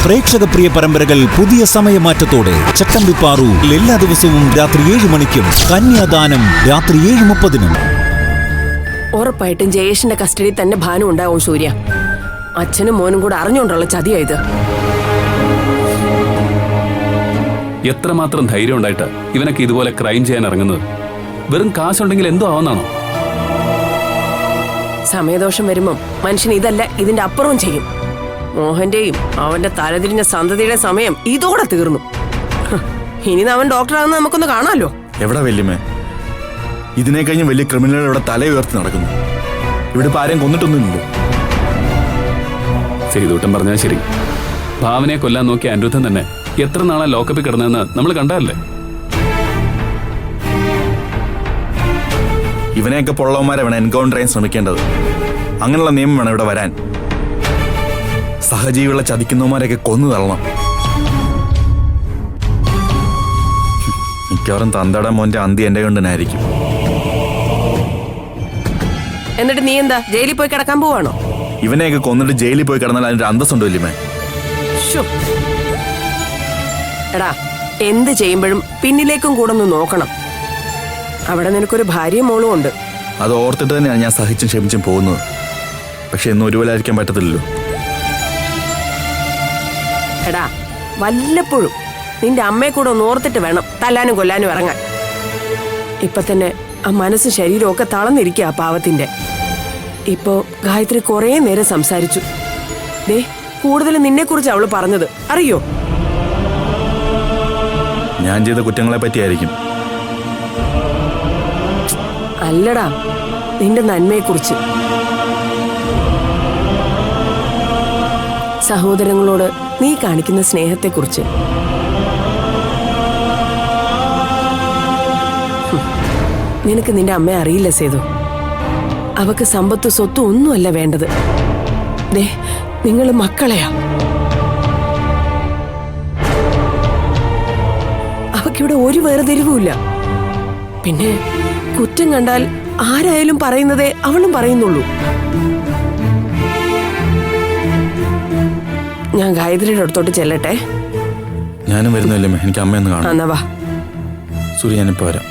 പ്രേക്ഷക പ്രിയ പരമ്പരകൾ പുതിയ സമയമാറ്റത്തോടെ ചട്ടമ്പിപ്പാറു എല്ലാ ദിവസവും രാത്രി 7 മണിക്കും കന്യാദാനം രാത്രി 7:30. ഉറപ്പായിട്ടും ജയേഷിന്റെ കസ്റ്റഡിയിൽ തന്നെ ഭാനു ഉണ്ടാവും സൂര്യ. അച്ഛനും മോനും കൂടെ അറിഞ്ഞുകൊണ്ടുള്ള ചതിയായത്. എത്രമാത്രം ധൈര്യം ഉണ്ടായിട്ട് ഇവനൊക്കെ ഇതുപോലെ ക്രൈം ചെയ്യാൻ ഇറങ്ങുന്നത്? വെറും കാശുണ്ടെങ്കിൽ എന്തോ ആവുന്നാണോ? സമയദോഷം വരുമ്പം മനുഷ്യൻ ഇതല്ല ഇതിന്റെ അപ്പുറവും ചെയ്യും. മോഹന്റെയും അവന്റെ തലതിരിഞ്ഞ സന്തതിയുടെ സമയം ഇതോടെ തീർന്നു. ഇനി അവൻ ഡോക്ടറാണെന്ന് നമുക്കൊന്ന് കാണാമല്ലോ. എവിടെ വല്യമ്മേ, ഇതിനെ കഴിഞ്ഞ് വലിയ ക്രിമിനലുകൾ ഇവിടെ തല ഉയർത്തി നടക്കുന്നു. ഇവിടെ ഇപ്പൊ ആരെയും കൊന്നിട്ടൊന്നുമില്ലല്ലോ. ചെയ്തൂട്ടം പറഞ്ഞാൽ ശരി. ഭാവനയെ കൊല്ലാൻ നോക്കിയ അനിരുദ്ധൻ തന്നെ എത്ര നാളെ ലോക്കപ്പിൽ കിടന്നതെന്ന് നമ്മൾ കണ്ടതല്ലേ? ഇവനെയൊക്കെ പൊള്ളവന്മാരെ വേണം എൻകൗണ്ടർ ചെയ്യാൻ ശ്രമിക്കേണ്ടത്. അങ്ങനെയുള്ള നിയമം വേണം ഇവിടെ വരാൻ. സഹജീവികളെ ചതിക്കുന്നവന്മാരെയൊക്കെ കൊന്നു തള്ളണം. മിക്കവാറും തന്തയുടെ മോന്റെ അന്തി എന്റെ കൊണ്ടനായിരിക്കും. എന്നിട്ട് നീ എന്താ ജയിലിൽ പോയി കിടക്കാൻ പോവാണോ? ഇവനെയൊക്കെ കൊന്നിട്ട് ജയിലിൽ പോയി കിടന്നാൽ അതിന്റെ അന്തസ്സുണ്ടോ ഇല്ലേ? എടാ, എന്ത് ചെയ്യുമ്പോഴും പിന്നിലേക്കും കൂടെ ഒന്ന് നോക്കണം. അവിടെ നിനക്കൊരു ഭാര്യയും മോളും ഉണ്ട്. അത് ഓർത്തിട്ട് തന്നെയാണ് ഞാൻ സഹിച്ചും ക്ഷമിച്ചും പോകുന്നത്. പക്ഷെ എന്നും ഒരുപോലെ ആയിരിക്കാൻ പറ്റത്തില്ലല്ലോ. എടാ, വല്ലപ്പോഴും നിന്റെ അമ്മയെ കൂടെ ഒന്ന് ഓർത്തിട്ട് വേണം തല്ലാനും കൊല്ലാനും ഇറങ്ങാൻ. ഇപ്പൊ തന്നെ ആ മനസ്സും ശരീരവും ഒക്കെ തളർന്നിരിക്കുക ആ പാവത്തിന്റെ. ഇപ്പോ ഗായത്രി കുറേ നേരം സംസാരിച്ചു. ദേ, കൂടുതൽ നിന്നെ കുറിച്ച് അവള് പറഞ്ഞത് അറിയോ? ഞാൻ ചെയ്ത കുറ്റങ്ങളെ പറ്റിയായിരിക്കും. അല്ലടാ, നിന്റെ നന്മയെ കുറിച്ച്. സഹോദരങ്ങളോട് നീ കാണിക്കുന്ന സ്നേഹത്തെക്കുറിച്ച്. നിനക്ക് നിന്റെ അമ്മയെ അറിയില്ല സേതു. അവക്ക് സമ്പത്ത് സ്വത്തും ഒന്നുമല്ല വേണ്ടത്. ദേ, നിങ്ങൾ മക്കളെയാ. അവക്കിവിടെ ഒരു വേർതിരിവുമില്ല. പിന്നെ കുറ്റം കണ്ടാൽ ആരായാലും പറയുന്നതേ അവളും പറയുന്നുള്ളൂ. ഞാൻ ഗായത്രിയുടെ അടുത്തോട്ട് ചെല്ലട്ടെ. ഞാനും വരുന്നില്ലേ, എനിക്ക് അമ്മയൊന്ന് കാണാം. എന്നാ വാ. സൂര്യ, ഞാനിപ്പോ വരാം.